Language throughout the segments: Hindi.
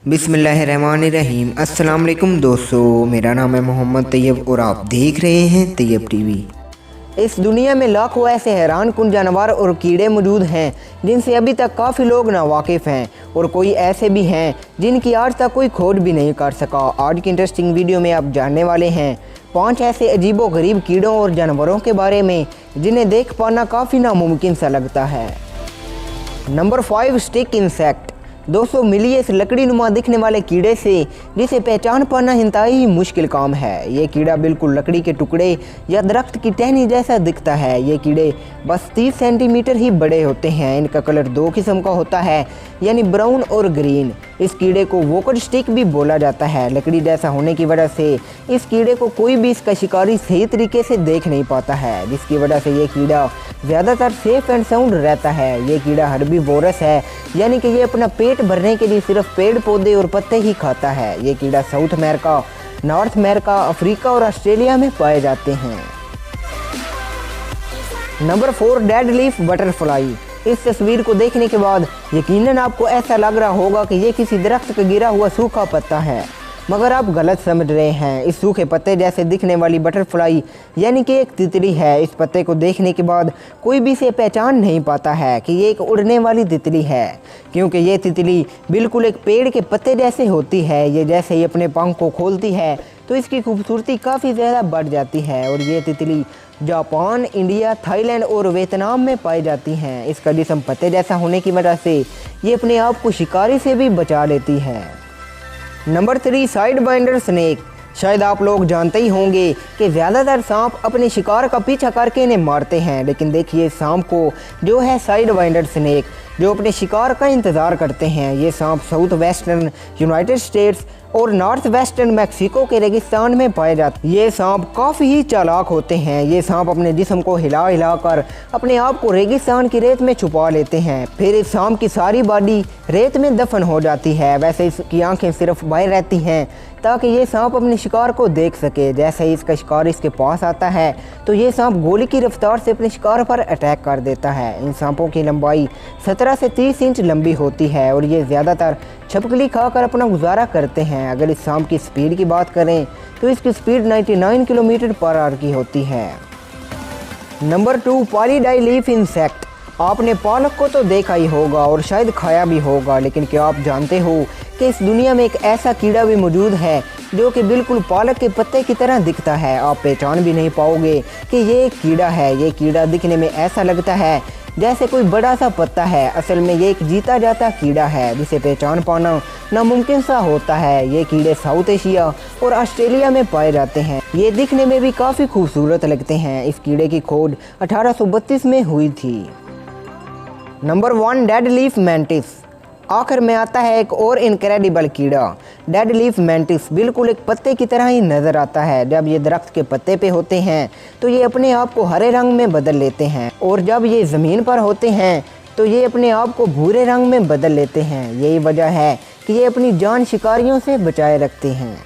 बिस्मिल्लाहिर्रहमानिर्रहीम। अस्सलाम वालेकुम दोस्तों, मेरा नाम है मोहम्मद तैयब और आप देख रहे हैं तैयब टीवी। इस दुनिया में लाखों ऐसे हैरान कुन जानवर और कीड़े मौजूद हैं जिनसे अभी तक काफ़ी लोग नावाकिफ़ हैं और कोई ऐसे भी हैं जिनकी आज तक कोई खोज भी नहीं कर सका। आज की इंटरेस्टिंग वीडियो में आप जानने वाले हैं 5 ऐसे अजीबो गरीब कीड़ों और जानवरों के बारे में जिन्हें देख पाना काफ़ी नामुमकिन सा लगता है। Number 5, stick insect. दोस्तों, मिलिए इस लकड़ी नुमा दिखने वाले कीड़े से जिसे पहचान पाना इंतहाई ही मुश्किल काम है। ये कीड़ा बिल्कुल लकड़ी के टुकड़े या दरख्त की टहनी जैसा दिखता है। ये कीड़े बस 30 सेंटीमीटर ही बड़े होते हैं। इनका कलर 2 किस्म का होता है, यानी ब्राउन और ग्रीन। इस कीड़े को वोकड स्टिक भी बोला जाता है। लकड़ी जैसा होने की वजह से इस कीड़े को कोई भी इसका शिकारी सही तरीके से देख नहीं पाता है, जिसकी वजह से ये कीड़ा ज़्यादातर सेफ एंड साउंड रहता है। ये कीड़ा हर्बीवोरस है, यानी कि ये अपना पेट भरने के लिए सिर्फ पेड़ पौधे और पत्ते ही खाता है। ये कीड़ा south America, north America, Africa और ऑस्ट्रेलिया में पाए जाते हैं। Number 4, dead leaf butterfly. इस तस्वीर को देखने के बाद यकीनन आपको ऐसा लग रहा होगा कि ये किसी दरख्त का गिरा हुआ सूखा पत्ता है, मगर आप गलत समझ रहे हैं। इस सूखे पत्ते जैसे दिखने वाली बटरफ्लाई यानी कि एक तितली है। इस पत्ते को देखने के बाद कोई भी इसे पहचान नहीं पाता है कि ये एक उड़ने वाली तितली है, क्योंकि ये तितली बिल्कुल एक पेड़ के पत्ते जैसे होती है। ये जैसे ही अपने पंख को खोलती है तो इसकी खूबसूरती काफ़ी ज़्यादा बढ़ जाती है और ये तितली जापान, इंडिया, थाईलैंड और वियतनाम में पाई जाती हैं। इसका जिस्म पत्ते जैसा होने की वजह से ये अपने आप को शिकारी से भी बचा लेती है। Number 3, side binder snake. शायद आप लोग जानते ही होंगे कि ज़्यादातर सांप अपने शिकार का पीछा करके इन्हें मारते हैं, लेकिन देखिए सांप को जो है साइड बाइंडर स्नेक जो अपने शिकार का इंतज़ार करते हैं। ये सांप साउथ वेस्टर्न यूनाइटेड स्टेट्स और नॉर्थ वेस्टर्न मैक्सिको के रेगिस्तान में पाए जाते हैं। ये सांप काफ़ी ही चालाक होते हैं। ये सांप अपने जिस्म को हिला हिला कर अपने आप को रेगिस्तान की रेत में छुपा लेते हैं। फिर इस सांप की सारी बॉडी रेत में दफन हो जाती है। वैसे इसकी आंखें सिर्फ बाहर रहती हैं ताकि ये सांप अपने शिकार को देख सके। जैसे ही इसका शिकार इसके पास आता है तो ये सांप गोली की रफ्तार से अपने शिकार पर अटैक कर देता है। इन सांपों की लंबाई 17 से 30 इंच लंबी होती है और ये ज़्यादातर छिपकली खाकर अपना गुजारा करते हैं। अगर इस सांप की स्पीड की बात करें तो इसकी स्पीड 99 किलोमीटर पर आवर की होती है। नंबर 2, पॉलीडाई लीफ इंसेक्ट। आपने पालक को तो देखा ही होगा और शायद खाया भी होगा, लेकिन क्या आप जानते हो कि इस दुनिया में एक ऐसा कीड़ा भी मौजूद है जो कि बिल्कुल पालक के पत्ते की तरह दिखता है। आप पहचान भी नहीं पाओगे कि ये एक कीड़ा है। ये कीड़ा दिखने में ऐसा लगता है जैसे कोई बड़ा सा पत्ता है। असल में ये एक जीता जाता कीड़ा है जिसे पहचान पाना नामुमकिन सा होता है। ये कीड़े साउथ एशिया और ऑस्ट्रेलिया में पाए जाते हैं। ये दिखने में भी काफ़ी खूबसूरत लगते हैं। इस कीड़े की खोज 1832 में हुई थी। Number 1, dead leaf mantis. आखिर में आता है एक और इनक्रेडिबल कीड़ा, डेड लीफ मैंटिस। बिल्कुल एक पत्ते की तरह ही नज़र आता है। जब ये दरख्त के पत्ते पे होते हैं तो ये अपने आप को हरे रंग में बदल लेते हैं और जब ये ज़मीन पर होते हैं तो ये अपने आप को भूरे रंग में बदल लेते हैं। यही वजह है कि ये अपनी जान शिकारियों से बचाए रखते हैं।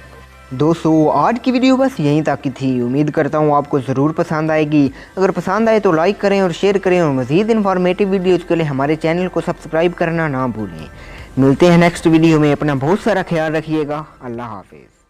दोस्तों, आज की वीडियो बस यहीं तक की थी। उम्मीद करता हूँ आपको ज़रूर पसंद आएगी। अगर पसंद आए तो लाइक करें और शेयर करें और मज़ीद इन्फॉर्मेटिव वीडियोज़ के लिए हमारे चैनल को सब्सक्राइब करना ना भूलें। मिलते हैं नेक्स्ट वीडियो में। अपना बहुत सारा ख्याल रखिएगा। अल्लाह हाफिज़।